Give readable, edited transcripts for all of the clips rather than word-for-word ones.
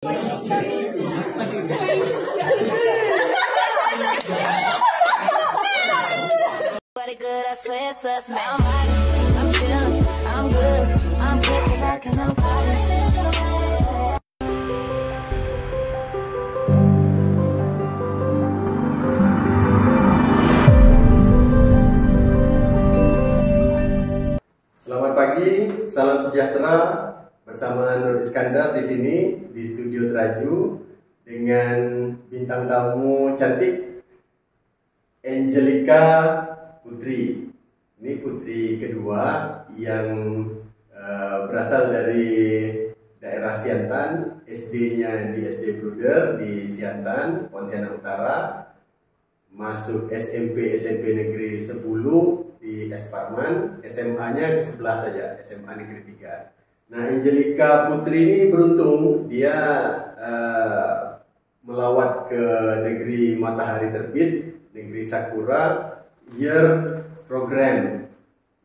Selamat pagi, salam sejahtera. Bersama Nur Iskandar di sini di studio Traju dengan bintang tamu cantik Angelica Putri. Ini putri kedua yang berasal dari daerah Siantan, SD-nya di SD Bruder di Siantan, Pontianak Utara, masuk SMP Negeri 10 di Esparman, SMA-nya ke sebelah saja, SMA Negeri 3. Nah, Angelica Putri ini beruntung, dia melawat ke negeri matahari terbit, negeri Sakura, year program,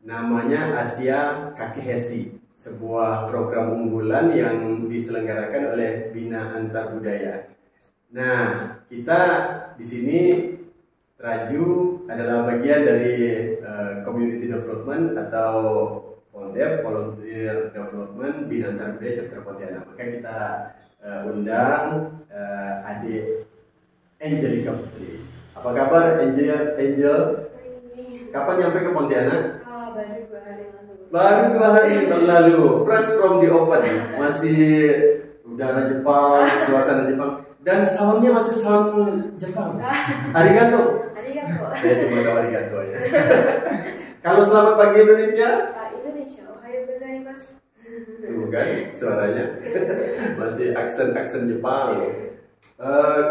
namanya Asia Kakehesi, sebuah program unggulan yang diselenggarakan oleh Bina Antar Budaya. Nah, kita di sini Traju adalah bagian dari community development atau volunteer development Bina Antar Budaya Chapter Pontianak. Maka kita undang adik Angelica Putri. Apa kabar Angel? Kapan nyampe ke Pontianak? Baru 2 hari lalu. Baru 2 hari berlalu. Fresh from the open. Masih udara Jepang, suasana Jepang. Dan soundnya masih sound Jepang. Arigato. Saya cuma tahu arigato aja. Kalau selamat pagi Indonesia? Indonesia, ohayou gozaimasu. Tuh kan suaranya masih aksen Jepang.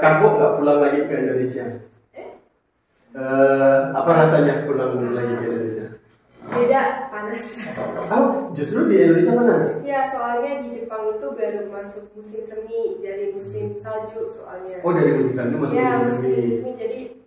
Kagok nggak pulang lagi ke Indonesia? Apa rasanya pulang lagi ke Indonesia? Beda, panas. Oh, justru di Indonesia panas? Ya, soalnya di Jepang itu baru masuk musim semi, dari musim salju soalnya. Oh, dari musim salju masuk ya, musim semi. Jadi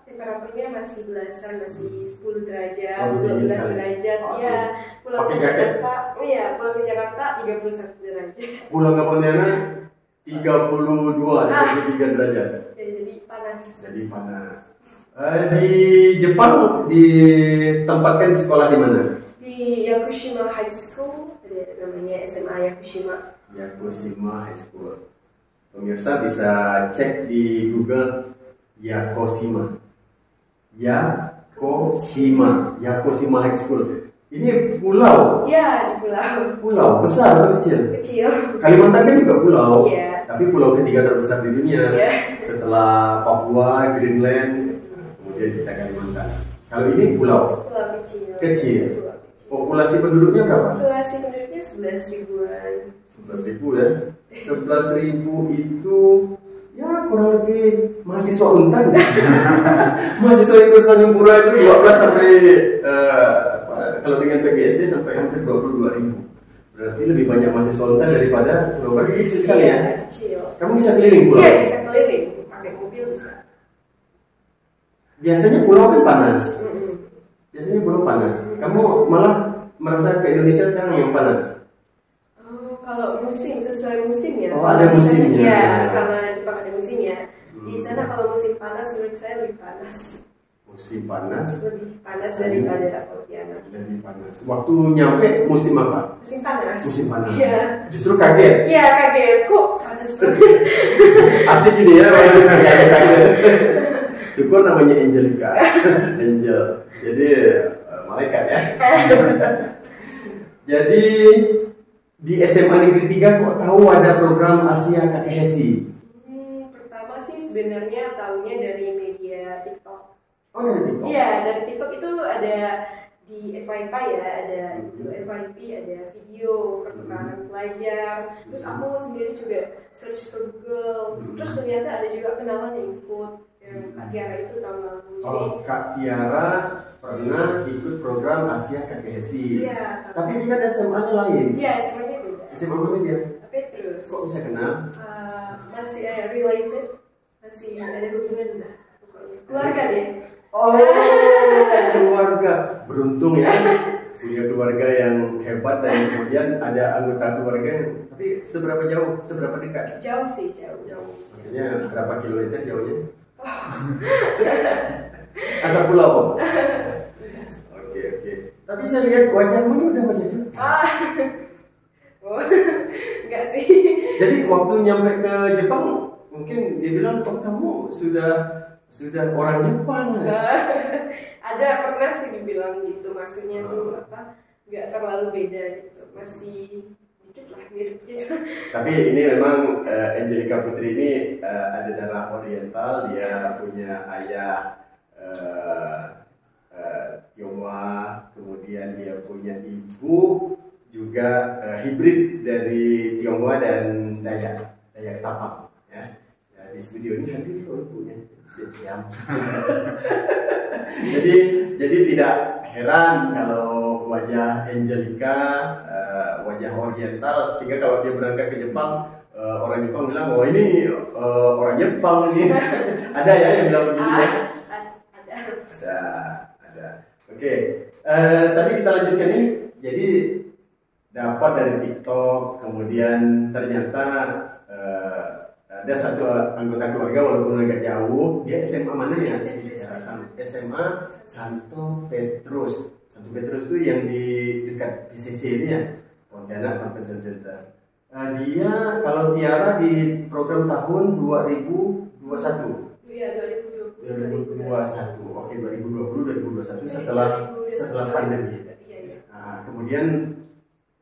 temperaturnya masih belasan, masih 10 derajat, oh, 12 derajat. Iya, pulang ke Jakarta, pulang ke Jakarta 31 derajat. Pulang ke Pontianak 33 derajat. Ya, jadi panas. Di Jepang ditempatkan di sekolah di mana? Di Yakushima High School, ada namanya SMA Yakushima. Yakushima High School. Pemirsa bisa cek di Google Yakushima High School. Ini pulau? Iya, di pulau. Pulau besar atau kecil? Kecil. Kalimantan kan juga pulau. Iya. Tapi pulau ketiga terbesar di dunia. Iya. Setelah Papua, Greenland, kemudian kita Kalimantan. Kalau ini pulau? Pulau kecil. Kecil. Populasi penduduknya berapa? Populasi penduduknya 11 ribuan. 11 ribu ya. 11 ribu itu ya kurang lebih mahasiswa Untan. Mahasiswa yang Nusantara itu 12 sampai kalau dengan PGSD sampai hampir 22 ribu. Berarti lebih banyak mahasiswa Untan daripada pulau kecil sekali ya. Kecil. Kamu bisa keliling pulau? Iya, bisa keliling. Pakai mobil bisa. Biasanya pulau kan panas. Biasanya pulau panas. Kamu malah merasa ke Indonesia sekarang yang panas? Kalau musim, sesuai musim ya. Oh, ada musimnya. Ya, karena Jepang ada musimnya. Di sana kalau musim panas menurut saya lebih panas. Musim panas? Lebih panas daripada Pontianak. Lebih panas. Waktu nyampe musim apa? Musim panas. Musim panas. Iya. Justru kaget. Iya, kaget. Kok panas banget? Asik ini ya, kaget. Syukur namanya Angelica. Angel. Jadi malaikat ya. Jadi di SMA Negeri 3 kok tahu ada program Asia Kakehesi? Pertama sih sebenarnya tahunya dari media TikTok. Oh, dari TikTok? Iya, dari TikTok itu ada di FYP ya, ada itu FYP, ada video pertukaran pelajar. Terus aku sendiri juga search ke Google. Terus ternyata ada juga kenalan yang ikut. Kak Tiara itu tahun lalu. Oh, Kak Tiara pernah ikut program Asia Kakehesi. Iya. Tapi dia kan SMA-nya lain. Iya, SMA-nya beda. SMA mana dia? Petrus. Kok bisa kenal? Masih related, masih ada hubungan lah pokoknya. Keluarga deh. Oh, keluarga. Beruntung ya. punya keluarga yang hebat dan kemudian ada anggota keluarga yang, tapi seberapa jauh, seberapa dekat? Jauh sih, jauh. Maksudnya berapa kilometer jauhnya? Antar pulau kok? Oke. Tapi saya lihat wajahmu ini udah wajah juga. Oh, enggak sih. Jadi waktu nyampe ke Jepang, mungkin dia bilang, oh kamu sudah orang Jepang. Ada pernah sih dibilang gitu, maksudnya tuh apa? Nggak terlalu beda gitu, masih dikit lah mirip gitu. Tapi ini memang Angelica Putri ini ada darah Oriental, dia punya ayah Tionghoa, kemudian dia punya ibu juga hibrid dari Tionghoa dan Dayak Tapang. Ya. Di studio ini hadir ibunya. jadi tidak heran kalau wajah Angelica wajah Oriental, sehingga kalau dia berangkat ke Jepang orang Jepang bilang, oh ini orang Jepang ini. Ada ya yang bilang begitu ya? Ada. Oke. Tadi kita lanjutkan nih. Jadi dapat dari TikTok, kemudian ternyata ada satu anggota keluarga walaupun agak jauh, dia SMA mana ya? SMA Santo Petrus. Santo Petrus itu yang di dekat PCC itu ya, Pontianak Convention Center. Dia kalau Tiara di program tahun 2021. Iya, 2021. Oke, 2020 2021 setelah pandemi. Iya. Nah, kemudian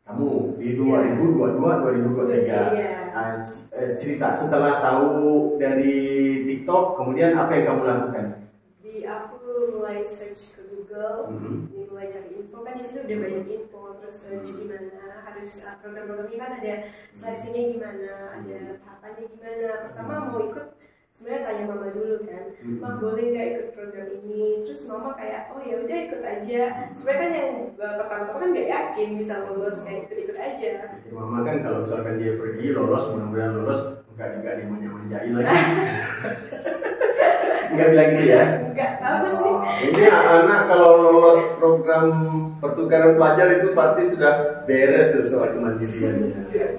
kamu di 2022 2023 cerita setelah tahu dari TikTok, kemudian apa yang kamu lakukan? Aku mulai search ke Google, mulai cari info, kan di situ udah banyak info, terus search gimana harus program-program ini kan ada seleksinya gimana, ada tahapannya gimana. Pertama mau ikut, sebenarnya tanya mama dulu kan, mah boleh nggak ikut program ini? Terus mama kayak, oh ya udah ikut aja. Sebenarnya kan yang pertama-tama kan nggak yakin bisa lolos, kayak ikut aja. Mama kan kalau misalkan dia pergi lolos, mudah-mudahan lolos, nggak dimanja-manjain lagi. Nggak bilang gitu ya? Nggak tahu sih. Ini anak kalau lolos program pertukaran pelajar itu pasti sudah beres tuh soal kemandiriannya. Iya.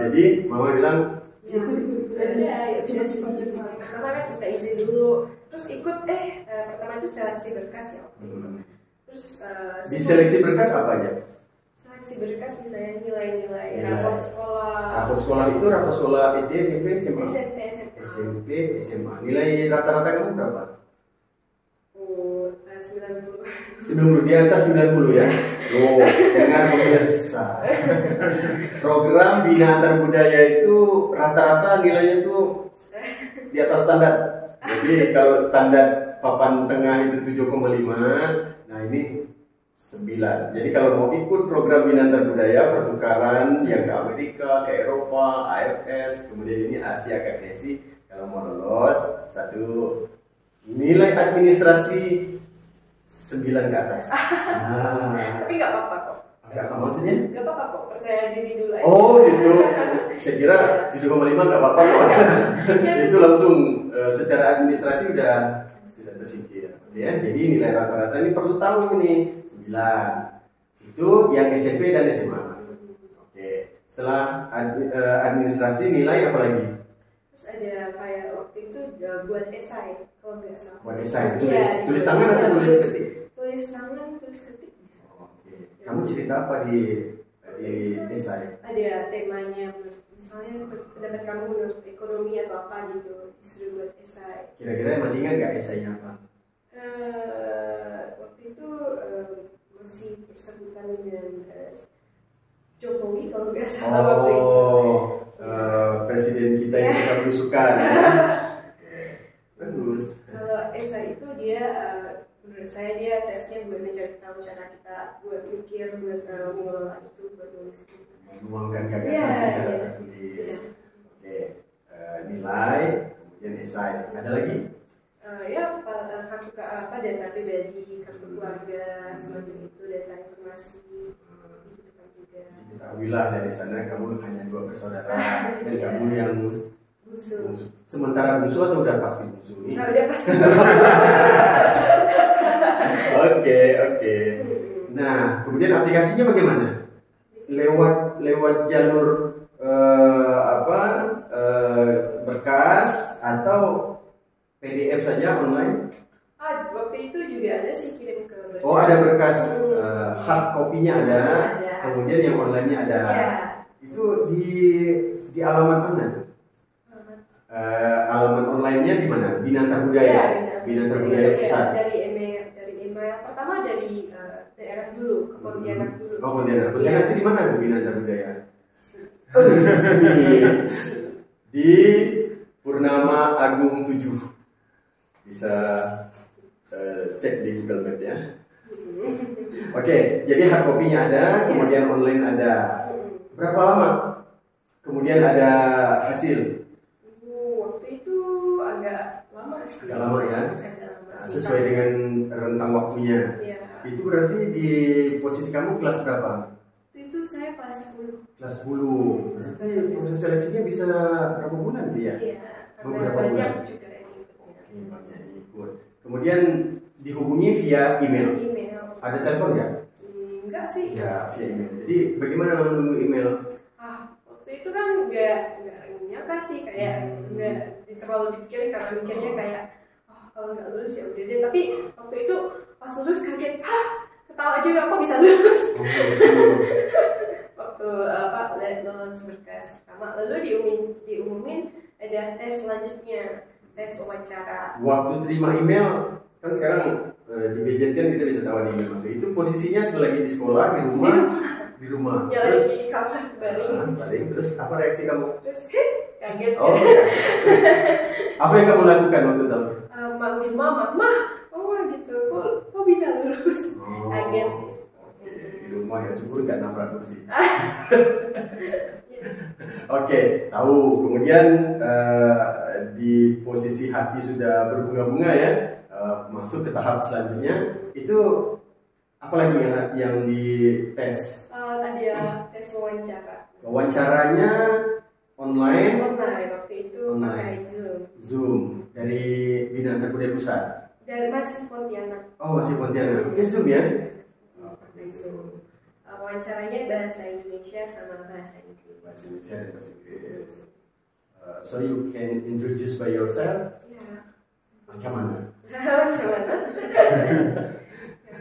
Jadi mama bilang, ikut aja, cepat. Pertama kan kita izin dulu, terus ikut. Pertama itu seleksi berkas ya. Terus di seleksi berkas apa aja? Seleksi berkas misalnya nilai-nilai rapot sekolah. Rapot sekolah itu rapot sekolah SD, SMP, SMA. SMP, SMA. Nilai rata-rata kamu berapa? 90. Di atas 90 ya. Loh, dengan pemirsa. Program Bina Antar Budaya itu rata-rata nilainya itu di atas standar. Jadi kalau standar papan tengah itu 7,5, nah ini 9. Jadi kalau mau ikut program Bina Antar Budaya pertukaran yang ke Amerika, ke Eropa, AFS, kemudian ini Asia KKSI, kalau mau lolos satu nilai administrasi 9 ke atas. Nah. Tapi nggak apa-apa kok. Nggak apa maksudnya? Nggak apa-apa kok, percaya diri dulu aja. Oh gitu. Saya kira 7,5 nggak apa-apa kok. Itu langsung secara administrasi sudah tersingkir. Ya, jadi nilai rata-rata ini perlu tahu ini 9. Itu yang SMP dan SMA. Oke. Setelah administrasi nilai apa lagi? Terus ada kayak waktu itu buat esai, kalau nggak salah. Buat esai, tulis tangan atau tulis ketik? Tulis tangan, tulis ketik bisa. Oke. Kamu cerita apa di esai? Ada temanya, misalnya pendapat kamu menurut ekonomi atau apa gitu, disuruh buat esai. Kira-kira masih ingat nggak esainya apa? Waktu itu masih bersangkutan dengan Jokowi kalau nggak salah waktu itu. Presiden kita yang suka berusukan. Bagus. Kalau esai itu dia menurut saya dia tesnya buat mencari tahu cara kita buat mikir, buat mengelola itu, buat nulis itu. Menuangkan gagasan secara tertulis. Oke. Nilai, kemudian esai. Ada lagi? Kartu data pribadi, kartu keluarga, semacam itu, data informasi. Ketahuilah dari sana kamu hanya 2 bersaudara dan kamu yang bungsu. Sementara bungsu atau udah pasti bungsu nih? Nah, udah pasti. Oke. Nah, kemudian aplikasinya bagaimana? Lewat jalur berkas atau PDF saja online? Waktu itu juga ada sih kirim ke berkas. Oh, ada berkas hard copy-nya ada. Ada. Kemudian yang online-nya ada. Ya. Itu di alamat mana? Alamat online-nya di mana? Binantar Budaya. Ya, Binantar Budaya Pusat. Dari email. Pertama dari daerah dulu, ke Pontianak dulu. Oh, Pontianak. Pontianak itu di mana Bu Binantar Budaya? Di Purnama Agung 7. Bisa cek di Google Map ya. Oke, jadi hard copy-nya ada, kemudian online ada. Berapa lama? Kemudian ada hasil. Waktu itu agak lama sih. Agak lama ya. Agak lama. Sesuai dengan rentang waktunya. Ya. Itu berarti di posisi kamu kelas berapa? Itu saya kelas 10. Kelas 10. Berarti proses seleksinya bisa berapa bulan sih ya? Iya. Beberapa Banyak bulan. juga yang ikutnya. Banyak yang ikut. Kemudian dihubungi via email. Ada telepon nggak? Enggak sih. Ya, via email. Jadi bagaimana menunggu email? Waktu itu kan nggak nyangka sih, kayak nggak terlalu dipikirin, karena mikirnya kayak kalau nggak lulus ya udah deh. Tapi waktu itu pas lulus kaget, ketawa juga kok bisa lulus. Waktu lulus berkas pertama, lalu diumumin ada tes selanjutnya, tes wawancara. Waktu terima email kan sekarang di gadget kan kita bisa tahu di email masuk. Itu posisinya selagi di sekolah, di rumah. Ya Terus lagi di kamar baring. Terus apa reaksi kamu? Terus kaget. Oh, apa yang kamu lakukan waktu itu? Manggil mama gitu. Kok bisa lulus? Kaget. Di rumah ya, syukur nggak nabrak kursi. Oke, tahu. Kemudian di posisi hati sudah berbunga-bunga ya, masuk ke tahap selanjutnya. Itu apalagi yang dites? Ada tes wawancara. Wawancaranya online Waktu itu pakai Zoom dari Binantar Budaya Pusat. Dari masih Pontianak. Oh, masih Pontianak. Oke, Zoom ya. Pakai Zoom. Wawancaranya bahasa Indonesia sama bahasa Inggris. Bahasa Indonesia dan bahasa Inggris. So you can introduce by yourself. Ya. Macam mana? Macam mana?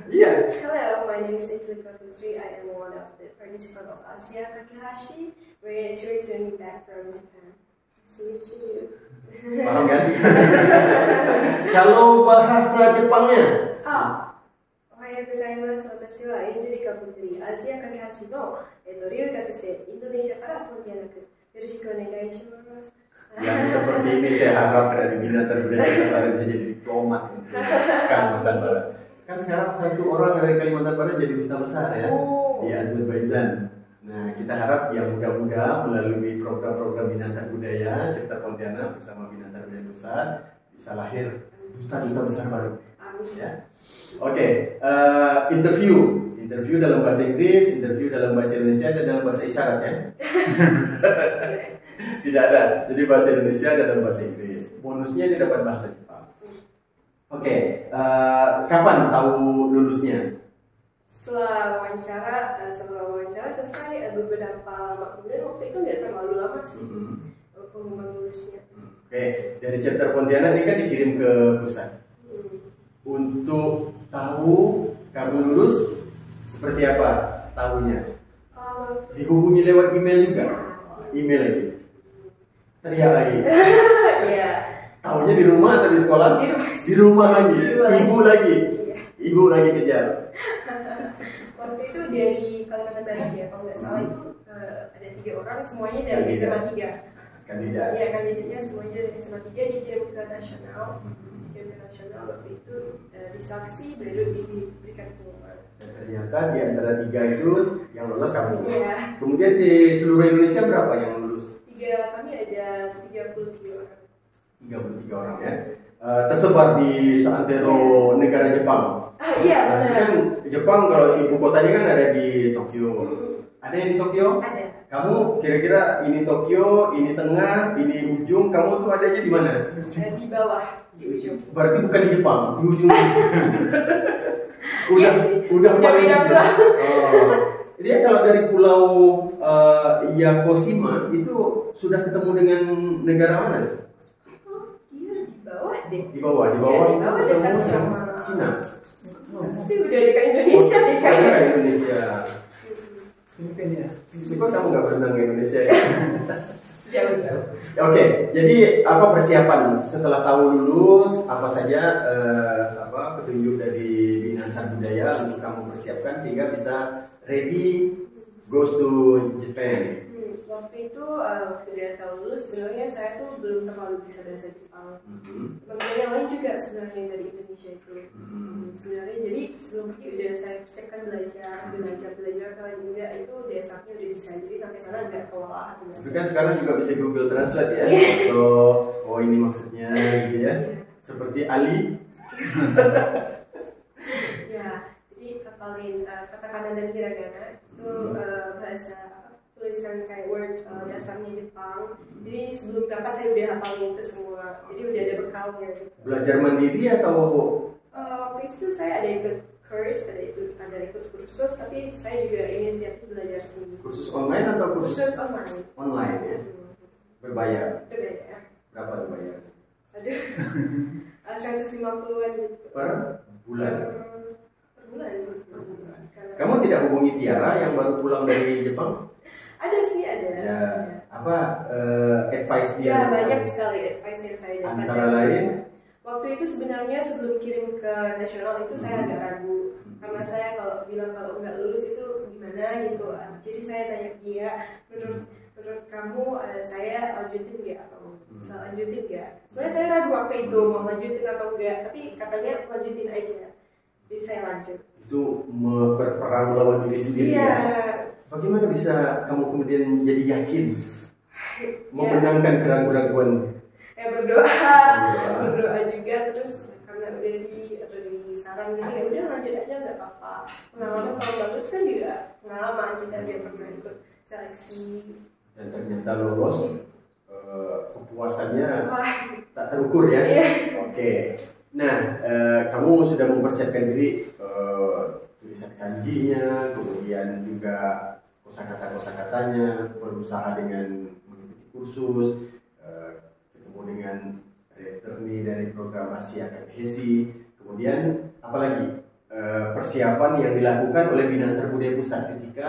Iya. Hello, my name is Angelica Putri. I am one of the participants of Asia Kakehashi. We're returning back from Japan. Nice to meet you. Paham kan? Kalau bahasa Jepangnya? Ohayou gozaimasu. Watashi wa Angelica Putri. Asia Kakehashi no ryūgakusei. Indonesia kara Pontianak. Yoroshiku onegai shimasu. Yang seperti ini saya harap dari Binantar Budaya Nusantara bisa jadi diplomat di Kalimantan Barat. Kan sekarang satu orang dari Kalimantan Barat jadi duta besar ya di Azerbaijan. Nah, kita harap yang muda-muda melalui program-program Binantar Budaya Cipta Pontianak bersama Binantar Budaya Pusat bisa lahir duta-duta besar baru. Ya. Oke, interview dalam bahasa Inggris, interview dalam bahasa Indonesia dan dalam bahasa isyarat ya. Tidak ada, jadi bahasa Indonesia dan dalam bahasa Inggris. Bonusnya dia dapat bahasa Jepang. Oke, kapan tahu lulusnya? Setelah wawancara selesai, beberapa lama kemudian. Waktu itu nggak terlalu lama sih pengumuman lulusnya. Oke, dari chapter Pontianak ini kan dikirim ke pusat. Untuk tahu kamu lulus seperti apa tahunya? Dihubungi lewat email juga? Email lagi? Teriak lagi? Iya. Tahunya di rumah atau di sekolah? Di rumah lagi? Ibu lagi? Ibu lagi kejar? Waktu itu dari Kalimantan Barat ya, kalau nggak salah itu ada 3 orang, semuanya dari SMA 3. Kandidat? Iya, kandidatnya semuanya dari SMA 3 dikirim ke nasional. Waktu itu diseleksi baru diberikan pengumuman. Dan ternyata di antara 3 itu yang lolos kamu. Iya. Kemudian di seluruh Indonesia berapa yang lulus? Kami ada 33 orang. 33 orang ya. Tersebar di seantero negara Jepang. Iya, benar. Kan Jepang kalau ibu kotanya kan ada di Tokyo. Ada yang di Tokyo? Ada. Kamu kira-kira ini Tokyo, ini tengah, ini ujung, kamu tuh adanya di mana? Di bawah, di ujung. Berarti bukan di Jepang, di ujung. Iya sih, udah paling beda gitu. pulau. Oh. Jadi kalau dari pulau Yakushima itu sudah ketemu dengan negara mana? Oh, iya di bawah deh. Di bawah Iya, di bawah ketemu dekat dengan sama Cina. sih udah dekat Indonesia deh Oh, kayaknya. dekat Indonesia. Filipina. Kok kamu nggak berenang ke Indonesia ya? Jauh-jauh. Oke, jadi apa persiapan setelah tahu lulus? Apa saja petunjuk dari Binatang Budaya untuk kamu persiapkan sehingga bisa ready goes to Japan? Waktu itu udah tahu lulus sebenarnya saya tuh belum terlalu bisa bahasa Jepang. Teman-teman yang lain juga sebenarnya dari Indonesia itu. Sebenarnya jadi sebelum pergi udah saya persiapkan belajar kalau enggak itu dasarnya udah bisa, jadi sampai sana nggak kewalahan. Tapi kan sekarang juga bisa Google Translate ya. Oh ini maksudnya gitu ya. Seperti Ali. Ya, jadi hafalin katakana dan hiragana itu bahasa tulisan kayak word dasarnya Jepang. Jadi sebelum berangkat saya udah hafalin itu semua. Jadi udah ada bekalnya. Belajar mandiri atau? Waktu itu saya ada ikut kurs, ada ikut kursus, tapi saya juga inisiatif belajar sendiri. Kursus online atau Kursus online. Online ya. Berbayar. Berbeda. Berapa dibayar? Aduh, 150-an gitu. Per bulan. Per bulan. Kamu tidak hubungi Tiara yang baru pulang dari Jepang? Ada sih, ada. Ya, apa advice dia? Ya, banyak sekali advice yang saya dapat. Antara lain? Waktu itu sebenarnya sebelum kirim ke nasional itu saya agak ragu. Karena saya kalau bilang kalau nggak lulus itu gimana gitu. Jadi saya tanya dia, menurut kamu saya lanjutin nggak atau lanjutin nggak? Sebenarnya saya ragu waktu itu mau lanjutin atau enggak, tapi katanya lanjutin aja. Jadi saya lanjut. Itu berperang melawan diri sendiri Iya. ya? Bagaimana bisa kamu kemudian jadi yakin memenangkan keraguan-keraguan? Ya berdoa juga, terus karena udah di saran gitu ya udah lanjut aja nggak apa-apa. Pengalaman kalau bagus kan juga pengalaman, kita udah pernah ikut seleksi. Dan ternyata lolos, kepuasannya Wah. tak terukur ya. Iya. Oke. Nah, kamu sudah mempersiapkan diri tulisan kanjinya, kemudian juga kosakata-kosakatanya, berusaha dengan mengikuti kursus, ketemu dengan returnee dari program Asia Hesi, kemudian apalagi persiapan yang dilakukan oleh Binatang Budaya Pusat ketika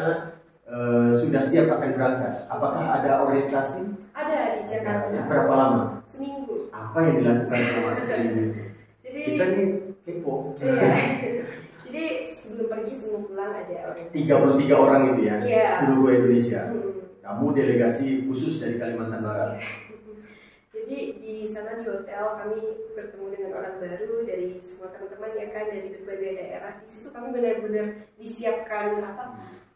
sudah siap akan berangkat. Apakah ada orientasi? Ada di Jakarta. Berapa lama? Seminggu. Apa yang dilakukan selama seminggu? Jadi Kita nih kepo. iya. Jadi sebelum pergi sebelum pulang ada orientasi. 33 orang itu ya, Iya. seluruh Indonesia. Kamu delegasi khusus dari Kalimantan Barat. Jadi di sana di hotel kami bertemu dengan orang baru dari semua teman-teman ya kan dari berbagai daerah. Di situ kami benar-benar disiapkan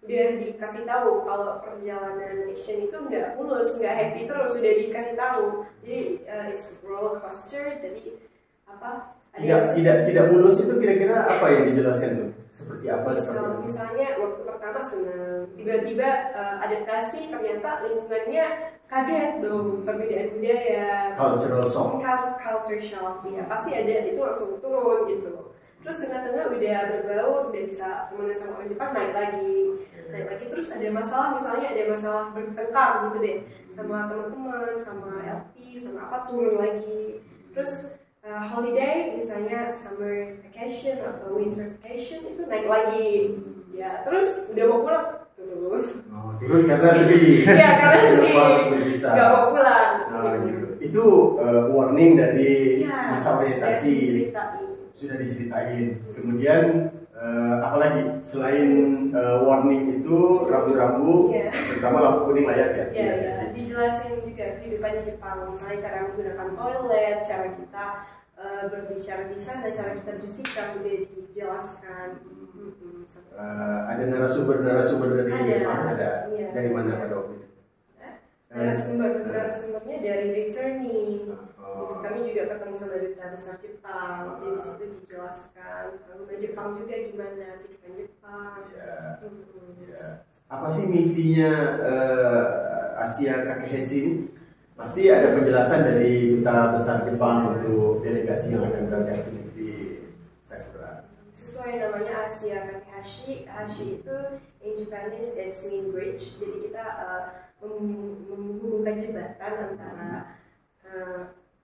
udah dikasih tahu kalau perjalanan action itu nggak mulus, nggak happy terus, sudah dikasih tahu. Jadi it's roller coaster. Jadi Tidak mulus itu kira-kira apa yang dijelaskan tuh? Seperti apa? Misalnya waktu pertama senang, tiba-tiba adaptasi ternyata lingkungannya kaget dong, perbedaan budaya, Cultural shock. culture shock, ya pasti ada, itu langsung turun gitu. Terus tengah-tengah udah berbaur, udah bisa temenan sama orang Jepang, naik lagi. Terus ada masalah, misalnya ada masalah bertengkar gitu deh, sama teman-teman, sama LP, sama apa, turun lagi. Terus holiday, misalnya summer vacation atau winter vacation itu naik lagi. Ya, terus udah mau pulang turun. Oh, turun karena sedih. Ya, karena sedih. Harus berpisah. Gak mau pulang. Gitu. Itu warning dari Ya, masa orientasi. Sudah diceritain. Kemudian apalagi selain warning itu rambu-rambu, terutama lampu kuning layak ya. Ya, dijelasin juga kehidupan di Jepang, misalnya cara menggunakan toilet, cara kita berbicara di sana, cara kita bersikap udah dijelaskan. Ada narasumber dari Jepang, ada ya. dari mana pada waktu itu? Narasumbernya dari returnee. Kami juga ketemu sama duta besar Jepang, jadi di situ dijelaskan hubungan Jepang juga gimana kehidupan Jepang. Ya. apa sih misinya Asia Kakehesi ini? Pasti ada penjelasan dari Duta Besar Jepang untuk delegasi yang akan berangkat ke negeri Sakura. Sesuai namanya Asia Kakehashi, Hashi itu in Japanese that's mean bridge. Jadi kita menghubungkan jembatan antara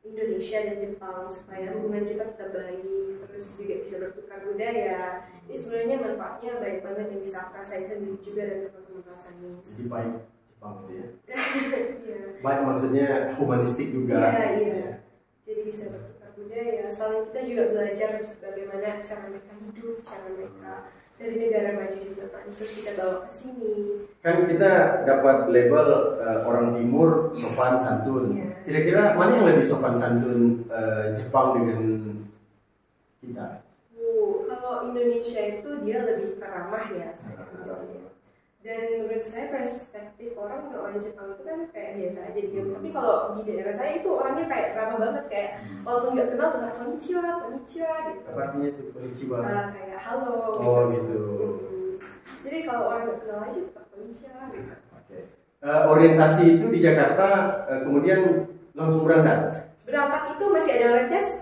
Indonesia dan Jepang supaya hubungan kita tetap baik, terus juga bisa bertukar budaya. Ini sebenarnya manfaatnya baik banget yang bisa aku rasain sendiri juga dan teman-teman rasanya. Jadi baik Jepang itu ya. Iya. Baik maksudnya humanistik juga. Iya. Jadi bisa bertukar budaya. Selain kita juga belajar bagaimana cara mereka hidup, cara mereka dari negara maju juga kan. Terus kita bawa ke sini. Kan kita dapat label orang Timur sopan santun. Iya. Kira-kira mana yang lebih sopan santun Jepang dengan kita? Kalau Indonesia itu dia lebih keramah ya saya bilangnya. Dan menurut saya perspektif orang Jepang itu kan kayak biasa aja dia. Tapi kalau di daerah saya itu orangnya kayak ramah banget, kayak walaupun nggak kenal tetap konnichiwa gitu. Apa artinya itu konnichiwa? Kayak halo. Oh gitu. Jadi kalau orang nggak kenal aja tetap konnichiwa gitu. Oke. Orientasi itu di Jakarta kemudian langsung berangkat. Berangkat itu masih ada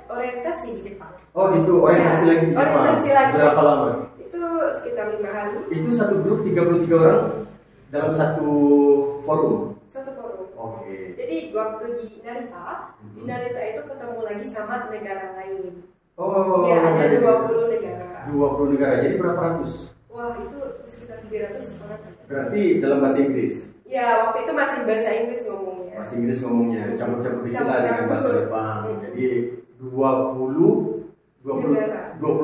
orientasi di Jepang. Oh gitu, orientasi Ya, lagi di Jepang. orientasi lagi. Berapa lama? Itu sekitar 5 hari. Itu satu grup 33 orang dalam satu forum. Satu forum. Oke. Jadi waktu di Narita itu ketemu lagi sama negara lain. Oh. Ya, ada dari 20 negara. 20 negara. Jadi berapa ratus? Wah, itu sekitar 300 orang. Berarti dalam bahasa Inggris. Ya, waktu itu masih bahasa Inggris ngomongnya. Bahasa Inggris ngomongnya, campur-campur istilah dengan Campur-campur. bahasa Jepang. Jadi 20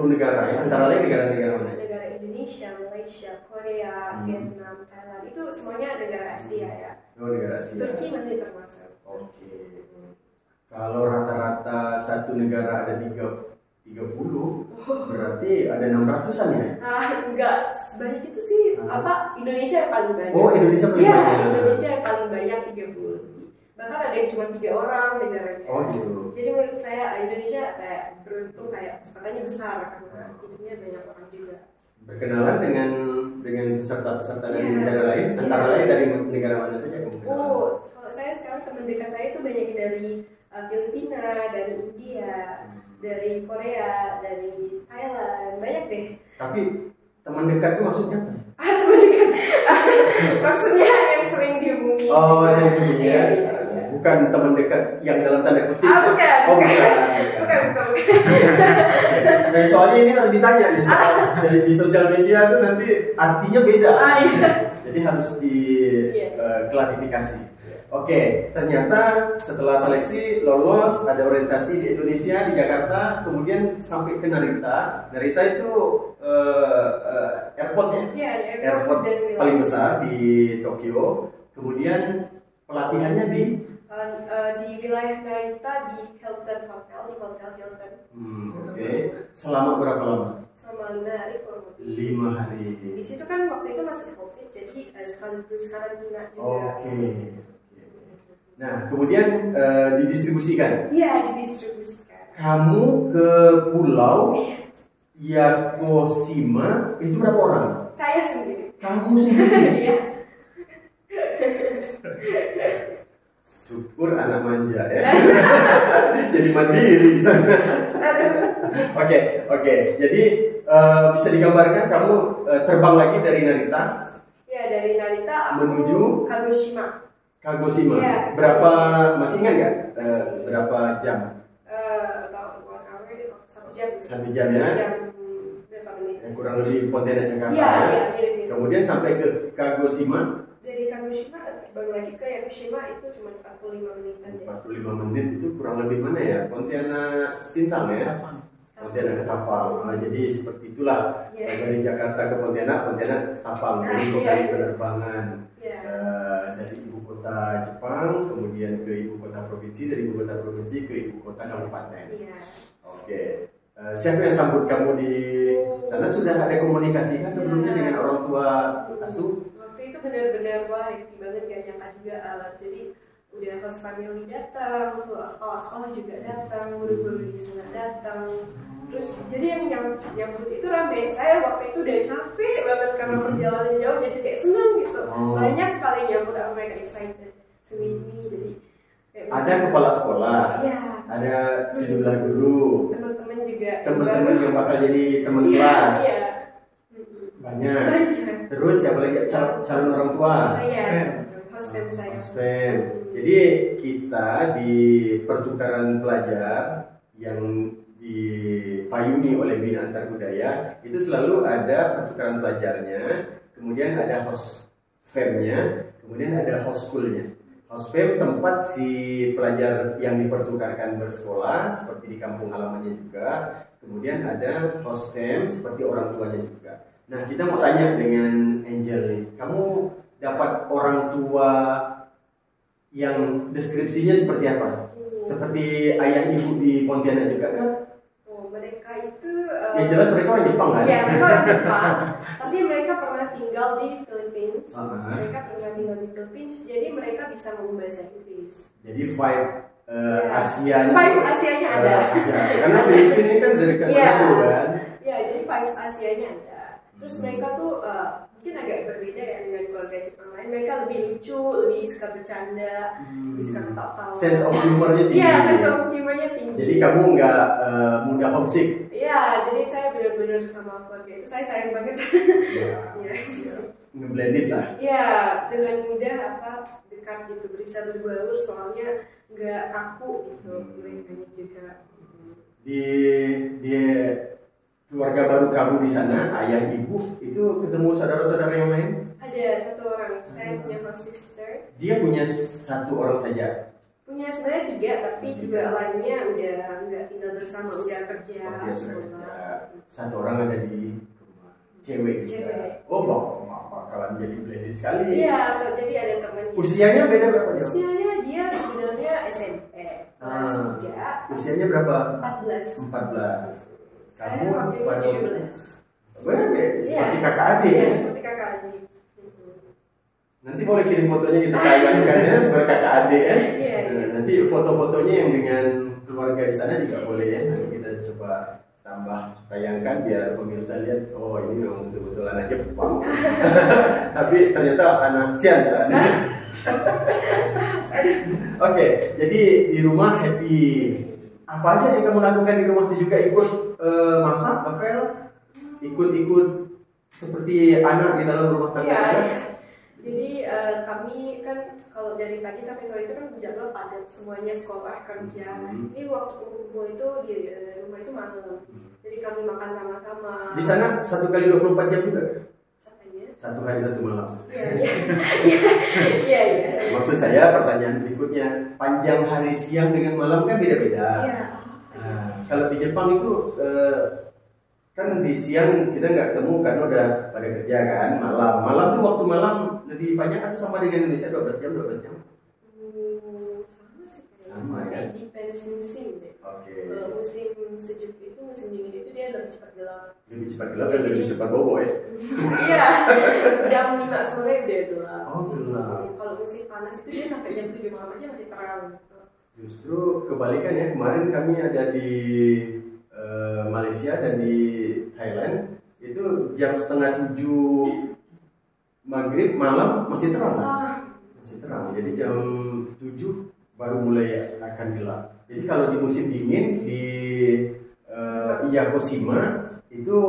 negara ya. Antara lain negara-negara mana? Negara Indonesia, Malaysia, Korea, Vietnam, Thailand. Itu semuanya negara Asia ya. Oh, negara Asia. Turki masih termasuk. Oke. Kalau rata-rata satu negara ada 30, berarti ada 600-an ya? Enggak sebanyak itu sih. Indonesia yang paling banyak. Oh, Indonesia paling Iya, banyak. Indonesia yang paling banyak 30. Bahkan ada yang cuma 3 orang negaranya. Oh gitu. Jadi menurut saya Indonesia kayak beruntung, kayak kesempatannya besar karena hidupnya banyak orang juga. Berkenalan dengan peserta-peserta dari Iya. negara lain, antara lain dari negara mana saja kamu kenalan? Oh, kalau saya sekarang teman dekat saya itu banyak dari Filipina, dari India, dari Korea, dari Thailand, banyak deh. Tapi teman dekat itu maksudnya apa? Teman dekat, maksudnya yang sering dihubungi. Oh, saya punya. Iya. Bukan teman dekat yang dalam tanda kutip. Bukan. Oh, bukan. Bukan. Nah, soalnya ini harus ditanya ya, dari di sosial media tuh nanti artinya beda. Iya. Jadi harus diklarifikasi. Oke, ternyata setelah seleksi lolos, ada orientasi di Indonesia, di Jakarta, kemudian sampai ke Narita. Narita itu airport ya? Iya, Airport dan wilayah. paling besar di Tokyo. Kemudian pelatihannya di wilayah Narita di Hilton Hotel, di Hotel Hilton. Oke. Selama berapa lama? Selama 5 hari kurang lebih. 5 hari. Di situ kan waktu itu masih COVID, jadi sekaligus karantina juga. Oke. Nah, kemudian didistribusikan. Iya, didistribusikan. Kamu ke pulau Yakushima itu berapa orang? Saya sendiri. Kamu sendiri. Iya. Syukur anak manja ya. Jadi mandiri di sana. Oke. Jadi bisa digambarkan kamu terbang lagi dari Narita? Ya, dari Narita aku menuju Kagoshima. Kagoshima. Ya, berapa masih ingat nggak? Masih. Berapa jam? Satu jam ya. Berapa menit? Kurang lebih Pontianak Jakarta. Iya, ya. mirip-mirip. Kemudian sampai ke Kagoshima. Dari Kagoshima baru lagi ke Yakushima itu cuma 45 menitan ya. 45 menit itu kurang lebih mana ya? Pontianak Sintang ya. Pontianak ke Tapang. Nah, jadi seperti itulah. Iya. Dari Jakarta ke Pontianak ke Tapang. Jadi dua kali penerbangan. Iya. Dari ibu kota Jepang, kemudian ke ibu kota provinsi, dari ibu kota provinsi ke ibu kota kabupaten. Iya. Oke. Siapa yang sambut kamu di sana? Sudah ada komunikasi kan sebelumnya dengan orang tua asuh? Waktu itu benar-benar wah happy banget, gak nyangka juga. Jadi udah host family datang, kepala sekolah juga datang, guru-guru di sana datang. Terus jadi yang nyambut itu rame. Saya waktu itu udah capek banget karena perjalanan jauh, jadi kayak seneng gitu. Banyak sekali yang nyambut, mereka excited sewini. Jadi ada kepala sekolah, ya, ada sejumlah guru, teman-teman juga, teman-teman yang bakal jadi teman kelas. Iya. Banyak. Terus siapa lagi calon orang tua? Hospem saya. Hospem. Jadi kita di pertukaran pelajar yang dipayungi oleh Bina Antar Budaya itu selalu ada pertukaran pelajarnya, kemudian ada hospemnya, kemudian ada hoskulnya. Hospem tempat si pelajar yang dipertukarkan bersekolah seperti di kampung halamannya juga, kemudian ada hospem seperti orang tuanya juga. Nah, kita mau tanya dengan Angel nih, kamu dapat orang tua yang deskripsinya seperti apa? Seperti ayah ibu di Pontianak juga kan? Oh, mereka itu yang jelas mereka orang Jepang kan? Ya, mereka orang Jepang. Tapi mereka pernah tinggal di Philippines. Mereka pernah tinggal di Philippines, jadi mereka bisa ngomong bahasa Inggris. Jadi vibe Asianya. Vibe Asianya ada. Karena Filipina ini kan dari dekat kan? Ya, jadi vibes Asianya ada. Terus mereka tuh mungkin agak berbeda ya dengan keluarga Jepang lain. Mereka lebih lucu, lebih suka bercanda, lebih suka ketawa-tawa. Sense of humornya tinggi. Iya, sense of humornya tinggi. Jadi kamu nggak mudah homesick? Iya, jadi saya benar-benar sama keluarga itu saya sayang banget. Iya. Ngeblended lah. Iya, dengan mudah dekat gitu, bisa berbaur soalnya nggak kaku gitu mereka juga. Di keluarga baru kamu di sana, ayah ibu itu ketemu saudara-saudara yang lain? Ada satu orang, saya punya host sister. Dia punya satu orang saja? Punya sebenarnya 3, tapi 2 lainnya udah nggak tinggal bersama, udah kerja. Satu orang ada di rumah, cewek. Oh, bakalan jadi blended sekali. Iya, jadi ada temannya. Usianya beda berapa jam? Usianya dia sebenarnya SMP kelas 3. Usianya berapa? 14. Kamu waktu itu 17. Seperti kakak adik. Iya, seperti kakak adik. Nanti boleh kirim fotonya kita tayangkan ya sebagai kakak adik ya. Iya. Nanti foto-fotonya yang dengan keluarga di sana juga boleh ya. Nanti kita coba tambah tayangkan biar pemirsa lihat. Oh, ini memang betul-betul anak Jepang. Tapi ternyata anak Sian kan. Oke, jadi di rumah happy. Apa aja yang kamu lakukan di rumah? Juga ikut masak, apel, ikut seperti anak di dalam rumah tangga. Iya. Jadi kami kan kalau dari pagi sampai sore itu kan jadwal padat, semuanya sekolah kerja. Ini waktu kumpul itu di rumah itu malam. Jadi kami makan sama-sama. Di sana 1 kali 24 jam juga? Katanya. 1 hari 1 malam. Iya. Maksud saya pertanyaan berikutnya, panjang hari siang dengan malam kan beda-beda. Iya. Nah, kalau di Jepang itu kan di siang kita nggak ketemu karena udah pada kerja kan. Malam tuh waktu malam lebih banyak atau sama dengan Indonesia 12 jam? Sama sih. Sama ya. Depends musim deh. Oke. Kalau musim sejuk itu, musim dingin itu dia lebih cepat gelap. Lebih cepat gelap dan lebih cepat bobo ya. Iya. Jam 5 sore udah gelap. Oh, gelap. Kalau musim panas itu dia sampai jam 7 malam aja masih terang. Justru kebalikan ya, kemarin kami ada di Malaysia dan di Thailand itu jam 6:30 maghrib malam masih terang. Masih terang, jadi jam 7 baru mulai akan gelap. Jadi kalau di musim dingin di Yakushima itu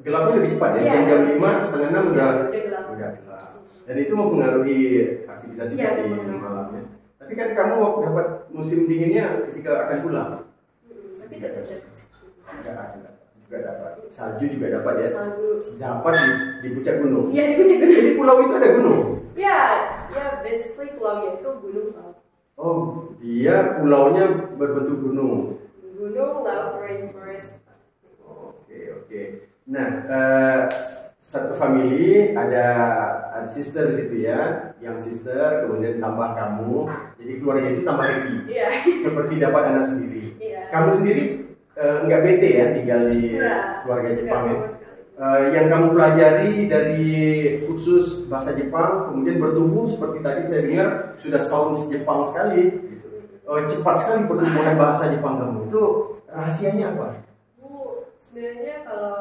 gelapnya lebih cepat ya, jam 5 setengah 6 udah gelap. Dan itu mempengaruhi aktivitas juga di malamnya. Tapi kan kamu dapat musim dinginnya ketika akan pulang. Tapi tetap juga dapat. Salju juga dapat ya. Salju. Dapat di puncak gunung. Iya, di puncak gunung. Jadi pulau itu ada gunung. Ya, basically pulaunya itu gunung laut. Oh, dia pulaunya berbentuk gunung. Gunung, laut, rainforest. Oke. Nah, satu family ada sister di situ ya, yang sister kemudian tambah kamu, jadi keluarga itu tambah happy. Iya. Seperti dapat anak sendiri. Iya. Kamu sendiri nggak bete ya tinggal di keluarga Jepang ya? Yang kamu pelajari dari kursus bahasa Jepang kemudian bertumbuh seperti tadi saya dengar sudah sounds Jepang sekali, cepat sekali pertumbuhan bahasa Jepang kamu itu rahasianya apa? Sebenarnya kalau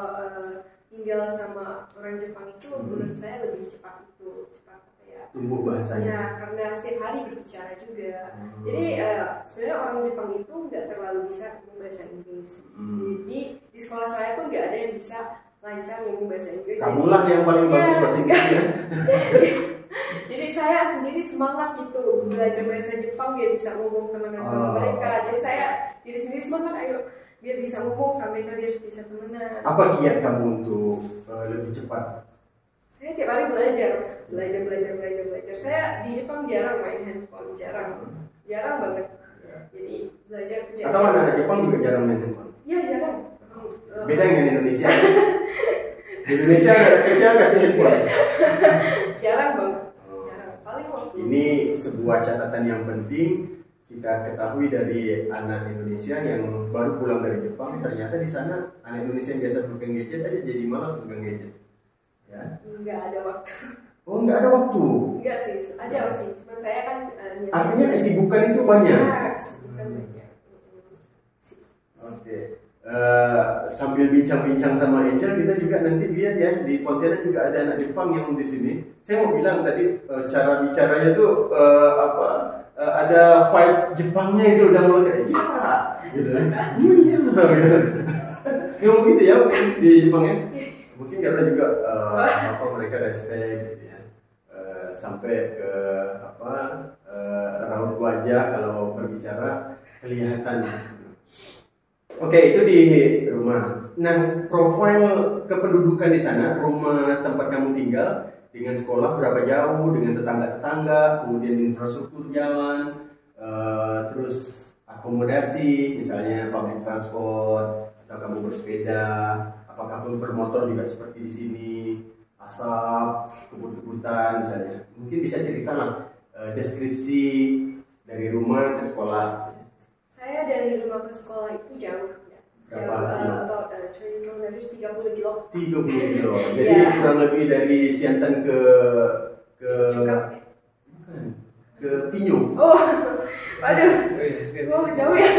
tinggal sama orang Jepang itu menurut saya lebih cepat ya. Tumbuh bahasanya. Ya, karena setiap hari berbicara juga. Jadi sebenarnya orang Jepang itu nggak terlalu bisa ngomong bahasa Inggris. Jadi di sekolah saya pun nggak ada yang bisa lancar ngomong bahasa Inggris. Kamulah yang paling bagus bahasa Inggrisnya. Jadi saya sendiri semangat gitu belajar bahasa Jepang biar bisa ngomong temenan sama mereka. Jadi saya diri sendiri semangat, ayo biar bisa ngomong sampai biar bisa temenan. Apa kiat kamu untuk lebih cepat? Saya tiap hari belajar. Saya di Jepang jarang main handphone, jarang banget. Jadi belajar. Atau anak-anak Jepang juga jarang main handphone? Iya jarang. Beda dengan Indonesia. Di Indonesia anak kecil kasih handphone. Jarang banget. Paling waktu. Ini sebuah catatan yang penting kita ketahui dari anak Indonesia yang baru pulang dari Jepang. Ternyata di sana anak Indonesia yang biasa pegang gadget aja jadi malas pegang gadget. Ya. Nggak ada waktu. Oh, nggak ada waktu? Nggak sih, ada sih. Cuman saya kan artinya kesibukan itu banyak? Ya, kesibukan banyak. Oke. Sambil bincang-bincang sama Angel, kita juga nanti lihat ya di Pontianak juga ada anak Jepang yang di sini. Saya mau bilang tadi cara bicaranya tuh ada vibe Jepangnya itu udah mulai kayak iya, gitu. Iya, ngomong gitu ya di Jepang ya. Mungkin karena juga mereka respect gitu ya. Sampai ke raut wajah kalau berbicara kelihatan. Oke, itu di rumah. Nah, profil kependudukan di sana, rumah tempat kamu tinggal dengan sekolah berapa jauh, dengan tetangga-tetangga, kemudian infrastruktur jalan, terus akomodasi, misalnya public transport, atau kamu bersepeda, apakah kamu bermotor juga seperti di sini, asap, kebut-kebutan misalnya. Mungkin bisa ceritalah deskripsi dari rumah ke sekolah. Saya dari rumah ke sekolah itu jauh ya. About 30 kilo. 30 kilo. Jadi kurang lebih dari Siantan ke Cukap. Bukan. Ke Pinyu. Oh. Waduh. Oh, jauh ya.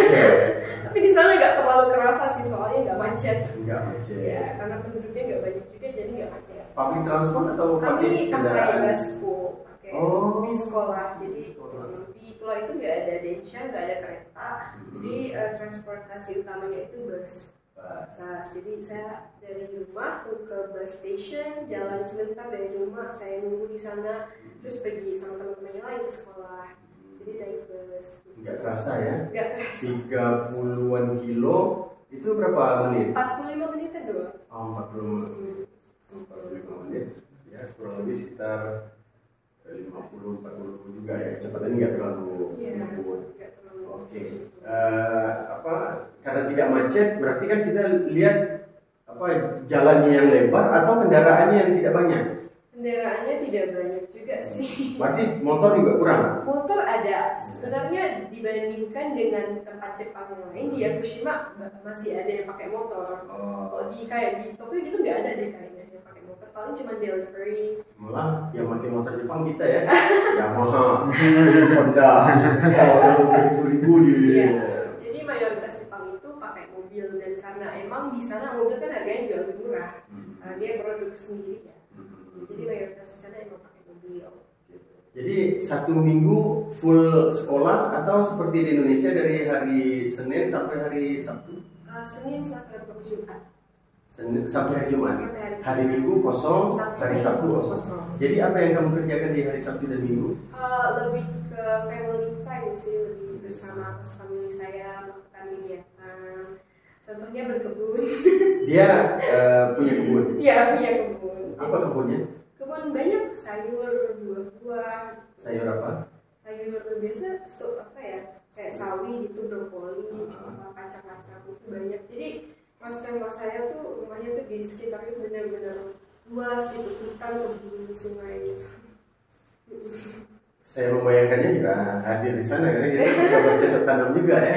Tapi di sana nggak terlalu kerasa sih soalnya nggak macet. Enggak macet. Ya, karena penduduknya nggak banyak juga jadi nggak macet. Public transport atau pakai kendaraan? Busku, pakai bis sekolah. Jadi di pulau itu nggak ada densha, nggak ada kereta. Jadi transportasi utamanya itu bus. Jadi saya dari rumah ke bus station, jalan sebentar dari rumah, saya nunggu di sana, terus pergi sama teman-teman yang lain ke sekolah. Jadi naik bus. Nggak terasa ya? Nggak terasa. 30-an kilo itu berapa menit? 45 menitan doang. Oh, 45 menit. Ya, kurang lebih sekitar 50-40 juga ya. Kecepatannya nggak terlalu ngebut. Oke. Karena tidak macet, berarti kan kita lihat jalannya yang lebar atau kendaraannya yang tidak banyak. Kendaraannya tidak banyak juga sih. Berarti motor juga kurang? Motor ada. Sebenarnya dibandingkan dengan tempat Jepang yang lain, di Yakushima masih ada yang pakai motor. Kalau kayak di Tokyo gitu nggak ada deh kayaknya yang pakai motor. Paling cuma delivery. Malah yang pakai motor Jepang kita ya. Yamaha, Honda, ribu di. Jadi mayoritas Jepang itu pakai mobil, dan karena emang di sana mobil kan harganya juga lebih murah. Dia produk sendiri ya. Jadi mayoritas di sana emang pakai mobil. Jadi satu minggu full sekolah atau seperti di Indonesia dari hari Senin sampai hari Sabtu? Senin, Selasa, Rabu, Jumat. Senin sampai hari Jumat. Hari Minggu kosong, hari Sabtu kosong. Jadi apa yang kamu kerjakan di hari Sabtu dan Minggu? Lebih ke family time sih, lebih bersama family saya, melakukan kegiatan. Contohnya berkebun. Dia punya kebun? Iya, punya kebun. Apa kebunnya? Kebun banyak, sayur, buah-buah. Sayur apa? Sayur biasa, kayak sawi gitu, brokoli, kacang-kacang itu banyak. Jadi mas saya tuh rumahnya tuh di sekitar itu benar-benar luas gitu, hutan, kebun, sungai gitu. Saya membayangkannya juga hadir di sana karena kita suka bercocok tanam juga ya.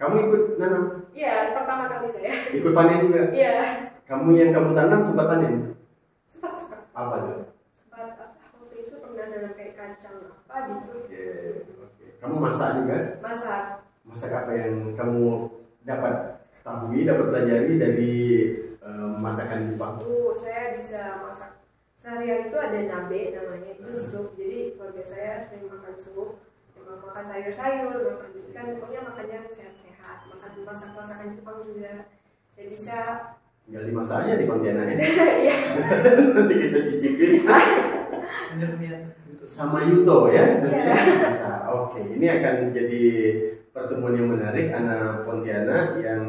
Kamu ikut nanam? Iya, pertama kali saya. Ikut panen juga? Iya. Kamu yang kamu tanam sempat panen? Sempat. Apa tuh? Waktu itu pernah nanam kayak kacang apa gitu. Oke. Kamu masak juga? Masak. Masak apa yang kamu dapat? ketahui, dapat pelajari dari masakan Jepang? Saya bisa masak. Seharian itu ada nabe namanya, itu sup. Jadi keluarga saya sering makan sup, makan sayur-sayur, makan ikan, pokoknya makannya sehat-sehat. Makan masakan Jepang juga. Saya bisa. Tinggal dimasak aja di Pontianak ya. Iya. Nanti kita cicipin. Sama Yuto ya. Iya. Oke, ini akan jadi pertemuan yang menarik anak Pontianak yang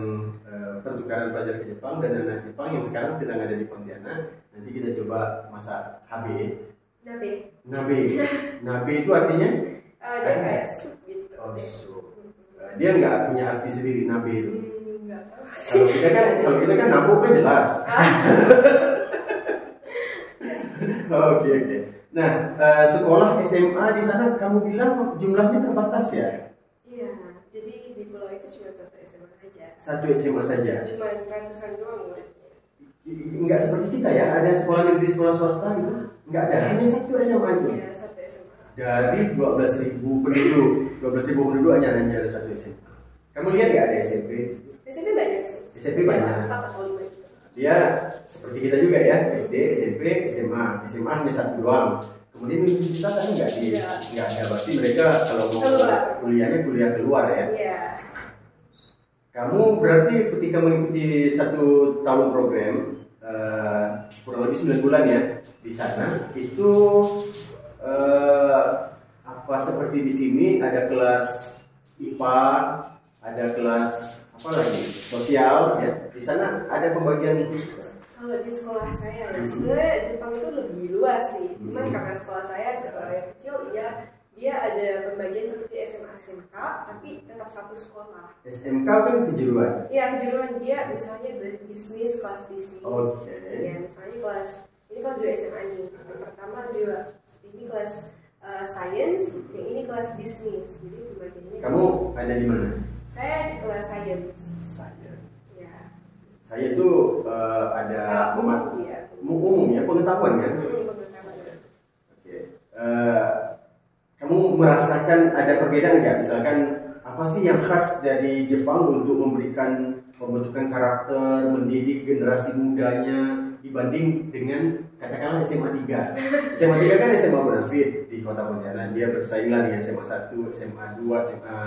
pertukaran pelajar ke Jepang dan anak Jepang yang sekarang sedang ada di Pontianak. Nanti kita coba masak HB. Nabe itu artinya? Dia kayak sup gitu. Oh, sup. Dia nggak punya arti sendiri nabe itu. Nggak tahu. Kalau kita kan nabuk kan jelas. Oke. Nah, sekolah SMA di sana kamu bilang jumlahnya terbatas ya? Iya, jadi di pulau itu cuma satu SMA aja. Satu SMA saja. Cuma ratusan doang muridnya. Enggak seperti kita ya, ada sekolah negeri, sekolah swasta gitu. Enggak ada, hanya satu SMA itu. Iya, satu SMA. Dari 12.000 penduduk, 12.000 penduduk hanya ada satu SMA. Kamu lihat nggak ada SMP? SMP banyak sih. SMP banyak. 4 atau 5 gitu. Dia seperti kita juga ya, SD, SMP, SMA. SMA hanya satu doang. Kemudian universitas ada nggak ada. Berarti mereka kalau mau kuliahnya kuliah keluar ya. Iya. Kamu berarti ketika mengikuti 1 tahun program kurang lebih 9 bulan ya di sana itu apa seperti di sini ada kelas IPA, ada kelas apa lagi sosial ya. Di sana ada pembagian itu. Kalau di sekolah saya, sebenarnya Jepang itu lebih luas sih. Cuman karena sekolah saya sekolah yang kecil, ya dia ada pembagian seperti SMA SMK, tapi tetap satu sekolah. SMK kan kejuruan. Iya, kejuruan dia misalnya bisnis, kelas bisnis. Oke. Ya, misalnya ini kelas 2 SMA nih. Yang pertama dia ini kelas science, yang ini kelas bisnis. Jadi pembagiannya. Kamu ada di mana? Saya di kelas science. Saya itu ada umum ya. Umum ya, pengetahuan kan? Pengetahuan. Oke. Kamu merasakan ada perbedaan nggak? Misalkan apa sih yang khas dari Jepang untuk memberikan pembentukan karakter, mendidik generasi mudanya dibanding dengan katakanlah SMA 3. SMA 3 kan SMA Bonafit di Kota Pontianak. Dia bersaing lah dengan SMA 1, SMA 2, SMA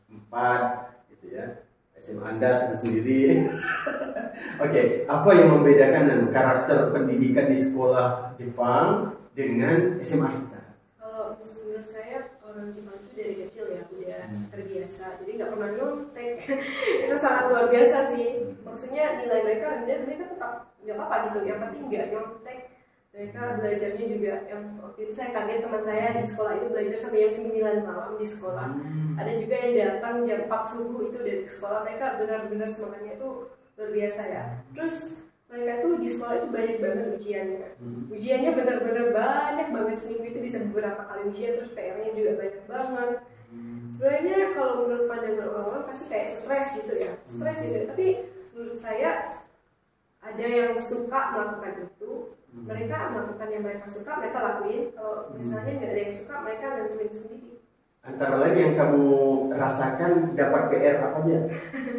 4 gitu ya. SMA Anda sendiri. Oke, apa yang membedakan karakter pendidikan di sekolah Jepang dengan SMA kita? Kalau menurut saya orang Jepang itu dari kecil ya udah terbiasa, jadi nggak pernah nyontek. Itu sangat luar biasa sih. Maksudnya nilai mereka rendah, mereka tetap nggak apa-apa gitu. Yang penting nggak nyontek. Mereka belajarnya juga, yang waktu itu saya kaget teman saya di sekolah itu belajar sampai jam 9 malam di sekolah. Ada juga yang datang jam 4 subuh itu dari sekolah, mereka benar-benar semangatnya itu luar biasa ya. Terus mereka tuh di sekolah itu banyak banget ujiannya. Ujiannya benar-benar banyak banget, seminggu itu bisa beberapa kali ujian, terus PR-nya juga banyak banget. Sebenarnya kalau menurut pandangan orang-orang pasti kayak stres gitu ya, stres gitu. Tapi menurut saya ada yang suka melakukan itu. Mereka melakukan yang mereka suka, mereka lakuin. Kalau misalnya nggak ada yang suka, mereka nentuin sendiri. Antara lain yang kamu rasakan dapat PR apa aja?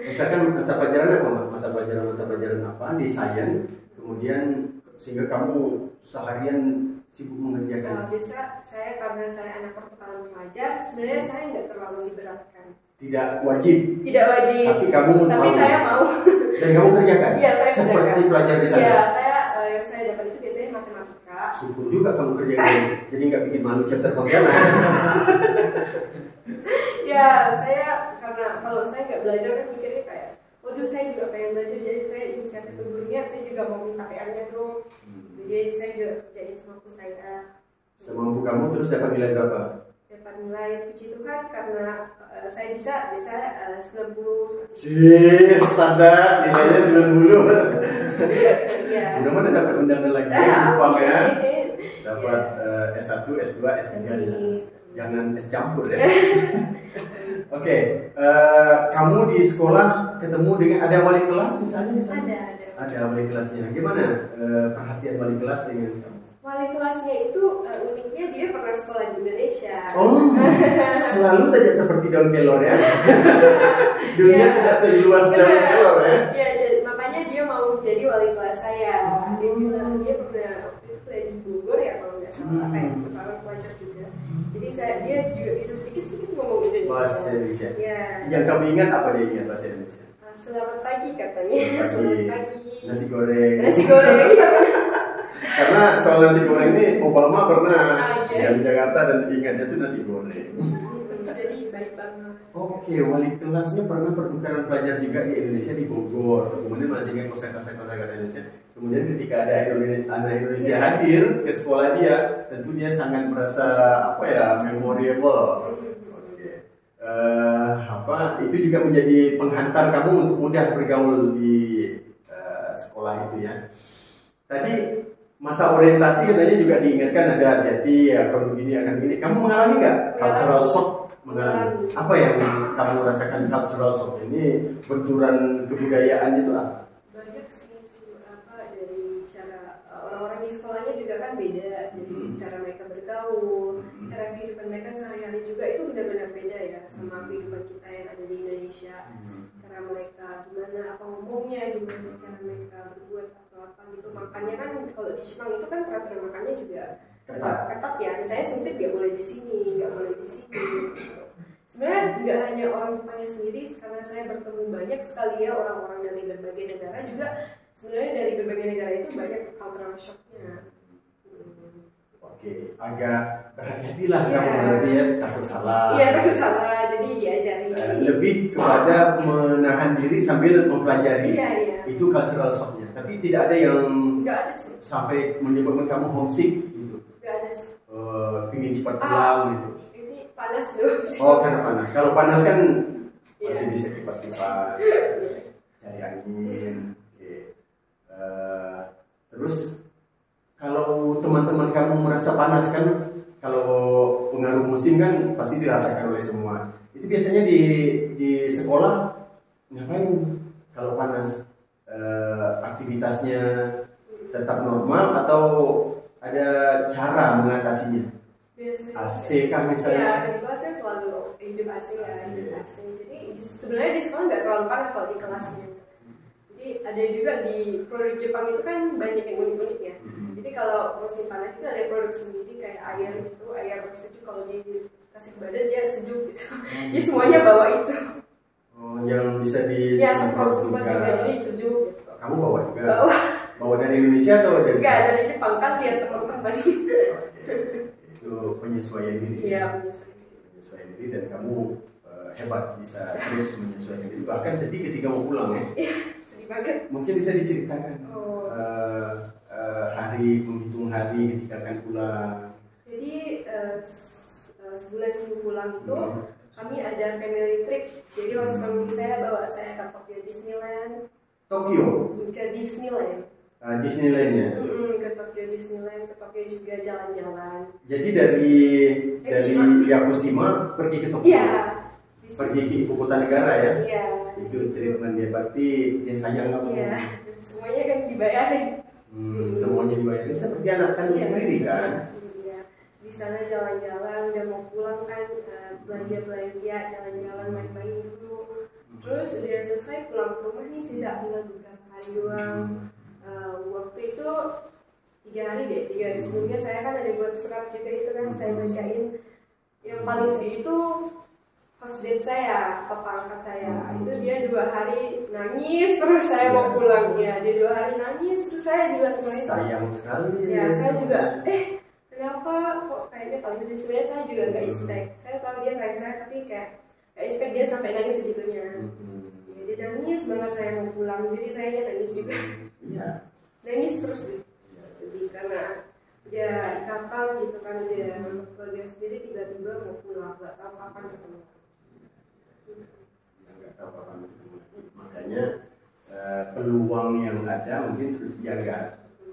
Misalkan mata pelajaran apa? Mata pelajaran apa di sains? Kemudian sehingga kamu seharian sibuk mengerjakan. Biasa saya karena saya anak pertukaran pelajar, sebenarnya saya nggak terlalu diberatkan. Tidak wajib. Tidak wajib. Tapi kamu Tapi mau. saya mau. Dan kamu kerjakan? Iya, saya kerjakan. Seperti pelajar di sana? Iya, yang saya dapat itu biasanya matematika. Syukur juga kamu kerjakan. Jadi nggak bikin malu chapter Pontianak. Ya, saya karena kalau saya nggak belajar kan mikirnya kayak, waduh saya juga pengen belajar, jadi saya inisiatif ke gurunya, saya juga mau minta PR-nya dong. Jadi saya juga kerjain semampu saya. Semampu kamu, terus dapat nilai berapa? Dapat nilai puji Tuhan karena saya bisa 90. Standar nilainya 90. Iya. Mudah-mudahan dapat undangan lagi Jepang ya. Dapat S1, S2, S3 di sana. Jangan es campur ya. Oke, kamu di sekolah ketemu dengan ada wali kelas misalnya di sana? Ada. Ada wali kelasnya. Gimana perhatian wali kelas dengan kamu? Wali kelasnya itu uniknya dia pernah sekolah di Indonesia. Oh, selalu saja seperti daun kelor ya. Dunia tidak seluas daun kelor ya. Iya, makanya dia mau jadi wali kelas saya. Dia bilang dia pernah waktu itu kuliah di Bogor ya kalau nggak salah, kayak para pelajar juga. Jadi dia juga bisa sedikit ngomong Indonesia. Bahasa Indonesia. Ya. Yang kamu ingat apa dia ingat bahasa Indonesia? Selamat pagi katanya. Selamat pagi. Nasi goreng. Nasi goreng. Karena soal nasi goreng ini Obama pernah iya. di Jakarta dan ingatnya itu nasi goreng. Jadi baik banget. Oke, wali kelasnya pernah pertukaran pelajar juga di Indonesia di Bogor. Kemudian masih ingat kosa-kosa Indonesia. Kemudian ketika ada anak Indonesia hadir ke sekolah dia, tentu dia sangat merasa memorable. Itu juga menjadi penghantar kamu untuk mudah bergaul di sekolah itu ya. Tadi masa orientasi katanya juga diingatkan ada hati-hati akan begini. Kamu mengalami nggak cultural shock? Mengalami. Apa yang kamu rasakan cultural shock ini? Benturan kebudayaan itu apa? Banyak sih, dari cara orang-orang di sekolahnya juga kan beda. Jadi cara mereka bergaul, cara kehidupan mereka sehari-hari juga itu benar-benar beda ya sama kehidupan kita yang ada di Indonesia. Cara mereka gimana, apa ngomongnya, gimana cara mereka berbuat atau apa gitu. Makannya kan kalau di Jepang itu kan peraturan makannya juga ketat ya. Misalnya sumpit nggak boleh di sini, nggak boleh di sini. Gitu. Sebenarnya tidak hanya orang Jepangnya sendiri, karena saya bertemu banyak sekali ya orang-orang dari berbagai negara juga. Sebenarnya dari berbagai negara itu banyak cultural shocknya. Oke, agak berhati-hatilah kamu berarti ya, takut salah. Iya, takut salah, jadi diajari. Lebih kepada menahan diri sambil mempelajari. Iya. Itu cultural shocknya. Tapi tidak ada yang nggak ada sih. Sampai menyebabkan kamu homesick gitu. Nggak ada sih. Pingin cepat pulang gitu. Ini panas dong. Oh, karena panas. Kalau panas kan masih bisa kipas-kipas, cari angin. Oke. Terus kalau teman-teman kamu merasa panas kan, kalau pengaruh musim kan pasti dirasakan oleh semua. Itu biasanya di sekolah ngapain kalau panas? Aktivitasnya tetap normal atau ada cara mengatasinya? Biasanya AC kah misalnya? Ya, di kelas kan selalu hidup AC ya, hidup AC. Jadi sebenarnya di sekolah nggak terlalu panas kalau di kelasnya. Jadi ada juga di produk Jepang itu kan banyak yang unik-unik ya. Jadi kalau musim panas itu ada produk sendiri kayak air gitu, air sejuk kalau dikasih badan dia sejuk gitu. Jadi semuanya bawa itu. Oh, yang bisa di semprot juga, jadi sejuk gitu. Kamu bawa juga? Bawa dari Indonesia atau dari? Enggak, dari Jepang kan lihat teman-teman. Itu penyesuaian diri. Iya, penyesuaian diri dan kamu hebat bisa terus menyesuaikan diri. Bahkan sedih ketika mau pulang ya. Iya, sedih banget. Mungkin bisa diceritakan menghitung hari ketika akan pulang. Jadi sebulan sebelum pulang itu kami ada family trip. Jadi host family saya bawa saya ke Tokyo Disneyland. Tokyo? Ke Disneyland. Disneyland-nya? Ke Tokyo Disneyland, ke Tokyo juga jalan-jalan. Jadi dari Yakushima pergi ke Tokyo? Iya. Pergi ke ibu kota negara ya? Iya. Itu treatment dia, berarti dia sayang kamu. Iya, semuanya kan dibayarin. Semuanya dibayarin seperti anak kandung sendiri kan? Di sana jalan-jalan, udah mau pulang kan, belanja-belanja, jalan-jalan, main-main dulu. Terus udah selesai pulang ke rumah nih, sisa tinggal beberapa hari doang. Waktu itu 3 hari deh, 3 hari sebelumnya saya kan ada buat surat juga itu kan, saya bacain. Yang paling sedih itu host date saya, papa angkat saya. Itu dia 2 hari nangis terus saya mau pulang ya. Dia 2 hari nangis terus saya juga sebenarnya sayang sekali. Ya, saya juga kenapa kok kayaknya paling sedih. Sebenarnya saya juga nggak expect. Saya tahu dia sayang saya tapi kayak nggak expect dia sampai nangis segitunya. Ya, dia nangis banget saya mau pulang. Jadi saya nangis juga. Iya. Nangis terus deh. Sedih karena udah ikatan gitu kan, udah keluarga sendiri tiba-tiba mau pulang, nggak tahu kapan ketemu. Nggak tahu kapan ketemu. Makanya peluang yang ada mungkin terus dijaga.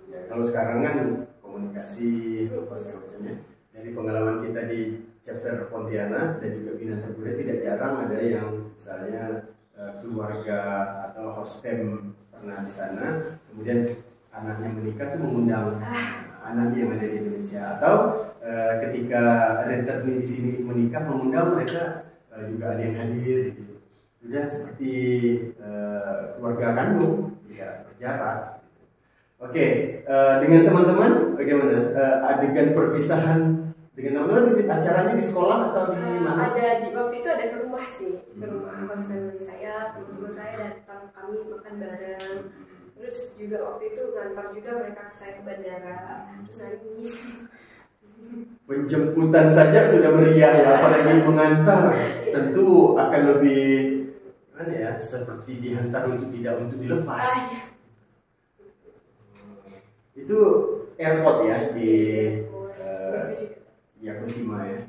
Ya, kalau sekarang kan komunikasi apa segala macamnya. Dari pengalaman kita di chapter Pontianak dan juga Binatang Budaya tidak jarang ada yang misalnya keluarga atau host fam pernah di sana, kemudian anaknya menikah tuh mengundang anaknya yang ada di Indonesia, atau ketika returning di sini menikah mengundang mereka juga ada yang hadir gitu. Sudah seperti keluarga kandung, tidak berjarak. Oke, dengan teman-teman bagaimana adegan perpisahan dengan teman-teman? Acaranya di sekolah atau di mana? Ada di waktu itu ada ke rumah sih, ke rumah host family saya, teman-teman saya datang, kami makan bareng. Terus juga waktu itu ngantar juga mereka ke saya ke bandara, terus nangis. Penjemputan saja sudah meriah ya, apalagi mengantar. Tentu akan lebih mana ya, seperti dihantar untuk tidak untuk dilepas. Itu airport ya di Yakushima ya.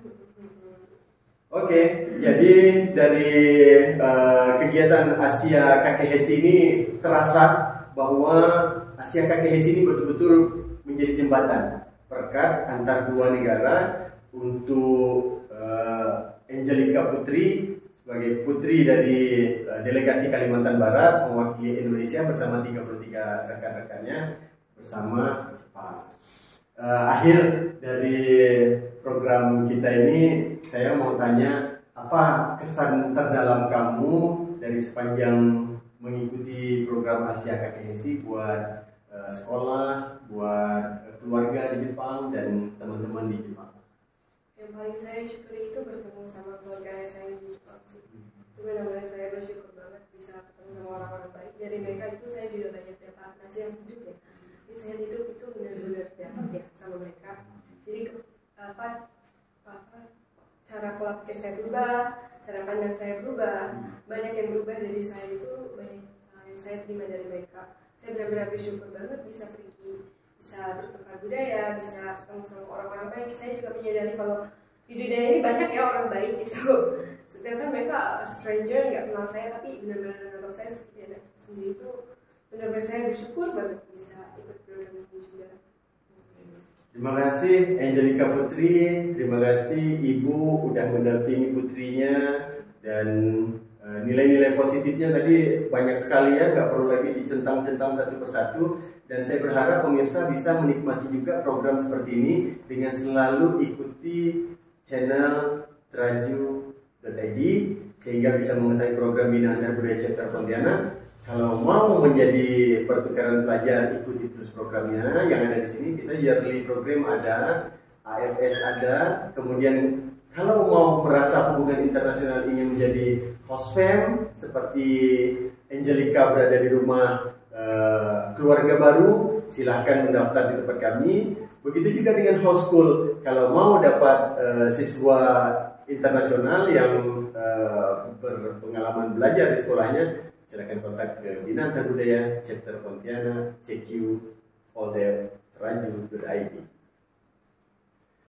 Oke, jadi dari kegiatan Asia Kakehesi ini terasa bahwa Asia Kakehesi ini betul-betul menjadi jembatan perekat antar dua negara untuk Angelika Putri sebagai putri dari delegasi Kalimantan Barat mewakili Indonesia bersama 33 rekan-rekannya bersama Jepang. Akhir dari program kita ini, saya mau tanya, apa kesan terdalam kamu dari sepanjang mengikuti program Asia Kakehesi buat sekolah, buat keluarga di Jepang dan teman-teman di Jepang? Yang paling saya syukuri itu bertemu sama keluarga saya di Jepang sih. Itu benar-benar saya bersyukur banget bisa ketemu sama orang-orang baik. Dari mereka itu saya juga banyak dapat nasihat hidup ya. Nasihat hidup itu benar-benar dapat ya sama mereka. Jadi cara pola pikir saya berubah, cara pandang saya berubah, banyak yang berubah dari saya itu, banyak yang saya terima dari mereka. Saya benar-benar bersyukur banget bisa pergi, bisa bertukar budaya, bisa ketemu sama orang-orang baik. Saya juga menyadari kalau di dunia ini banyak ya orang baik gitu. Sedangkan mereka stranger, nggak kenal saya, tapi benar-benar menganggap saya seperti anak sendiri. Itu benar-benar saya bersyukur banget bisa ikut program ini juga. Terima kasih Angelika Putri, terima kasih Ibu udah mendampingi putrinya, dan nilai-nilai positifnya tadi banyak sekali ya, gak perlu lagi dicentang-centang satu persatu. Dan saya berharap pemirsa bisa menikmati juga program seperti ini dengan selalu ikuti channel traju.id sehingga bisa mengetahui program Bina Antar Budaya Chapter Pontianak. Kalau mau menjadi pertukaran pelajar, ikuti terus programnya yang ada di sini. Kita yearly program ada, AFS ada. Kemudian kalau mau merasa hubungan internasional ingin menjadi host fam seperti Angelika berada di rumah keluarga baru, silahkan mendaftar di tempat kami. Begitu juga dengan host school. Kalau mau dapat siswa internasional yang berpengalaman belajar di sekolahnya, silakan kontak ke Bina Antar Budaya Chapter Pontianak CQ folder traju.id.